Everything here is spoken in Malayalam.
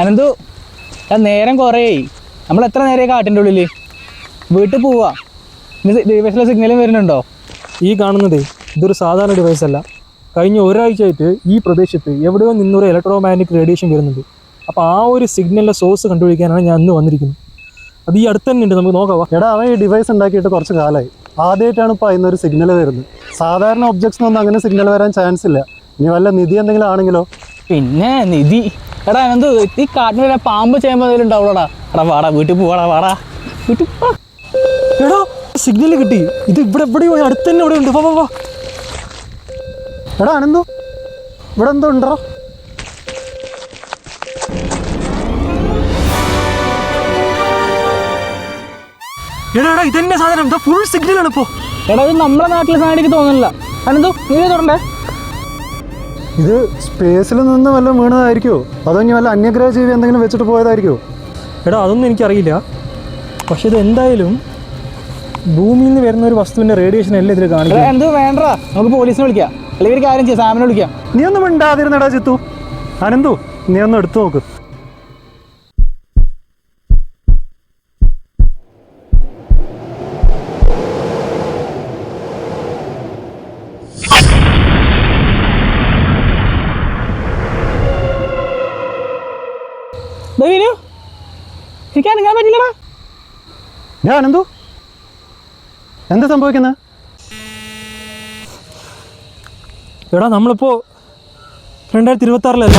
അനന്തു നേരം കുറേ നമ്മൾ എത്ര നേരം കാട്ടിൻ്റെ ഉള്ളിൽ വീട്ടിൽ പോവാ. ഡിവൈസിലെ സിഗ്നലും വരുന്നുണ്ടോ? ഈ കാണുന്നത് ഇതൊരു സാധാരണ ഡിവൈസ് അല്ല. കഴിഞ്ഞ ഒരാഴ്ചയായിട്ട് ഈ പ്രദേശത്ത് എവിടെയോ നിന്നൊരു ഇലക്ട്രോമാഗ്നറ്റിക് റേഡിയേഷൻ വരുന്നുണ്ട്. അപ്പോൾ ആ ഒരു സിഗ്നലിൻ്റെ സോഴ്സ് കണ്ടുപിടിക്കാനാണ് ഞാൻ ഇന്ന് വന്നിരിക്കുന്നത്. അത് ഈ അടുത്ത് തന്നെ ഉണ്ട്, നമുക്ക് നോക്കാം. എടാ, അവൻ ഈ ഡിവൈസ് ഉണ്ടാക്കിയിട്ട് കുറച്ച് കാലമായി. ആദ്യമായിട്ടാണ് ഇപ്പോൾ അതിനൊരു സിഗ്നൽ വരുന്നത്. സാധാരണ ഒബ്ജക്ട്സിനൊന്നും അങ്ങനെ സിഗ്നൽ വരാൻ ചാൻസ് ഇല്ല. ഇനി വല്ല നിധി എന്തെങ്കിലും ആണെങ്കിലോ? പിന്നെ നിധി. എടാ അനന്തു, ഈ കാട്ടിന് പാമ്പ് ചെയ്യുമ്പോൾ എന്തെങ്കിലും ഉണ്ടാവുള്ളൂടാ. എടാ വാടാ, വീട്ടിൽ പോവാടാ, വാടാ വീട്ടിൽ പോവാ. എടാ സിഗ്നൽ കിട്ടി. ഇത് ഇവിടെ എവിടെയോ അടുത്ത് തന്നെ ഇവിടെ ഉണ്ട്. വാ വാ വാ. എടാ അനന്തു, ഇവിടെ എന്തോ ഉണ്ടോ? എടാ എടാ ഇതെന്നെ സാധനം, ഇതാ ഫുൾ സിഗ്നലാണ് ഇപ്പോൾ. എടാ ഇത് നമ്മുടെ നാട്ടിലെ സാധനം എനിക്ക് തോന്നുന്നില്ല. അനന്തു നീ തുടണ്ടേ? ഇത് സ്പേസിൽ നിന്ന് വല്ലതും വീണതായിരിക്കുമോ? അതോ ഇനി വല്ല അന്യഗ്രഹ ജീവി എന്തെങ്കിലും വെച്ചിട്ട് പോയതായിരിക്കുമോ? എടാ അതൊന്നും എനിക്കറിയില്ല. പക്ഷെ ഇത് എന്തായാലും ഭൂമിയിൽ നിന്ന് വരുന്ന ഒരു വസ്തുവിൻ്റെ റേഡിയേഷൻ അല്ലേ ഇതിൽ കാണിക്കുക. എന്ത് വേണ്ടടാ, നമുക്ക് പോലീസിനെ വിളിക്കാം. അല്ലെങ്കിൽ ഒരു കാര്യം ചെയ്യാം, സാമിനെ വിളിക്കാം. നീ ഒന്നും മിണ്ടാതിരുന്നടാ ചിത്തു. അനന്തു, നീ ഒന്ന് എടുത്തു നോക്ക്. എനിക്ക് അനങ്ങാൻ പറ്റില്ലടാ. ഞാൻ അനന്തു, എന്താ സംഭവിക്കുന്നത്? എടാ നമ്മളിപ്പോൾ 2026-ലല്ല,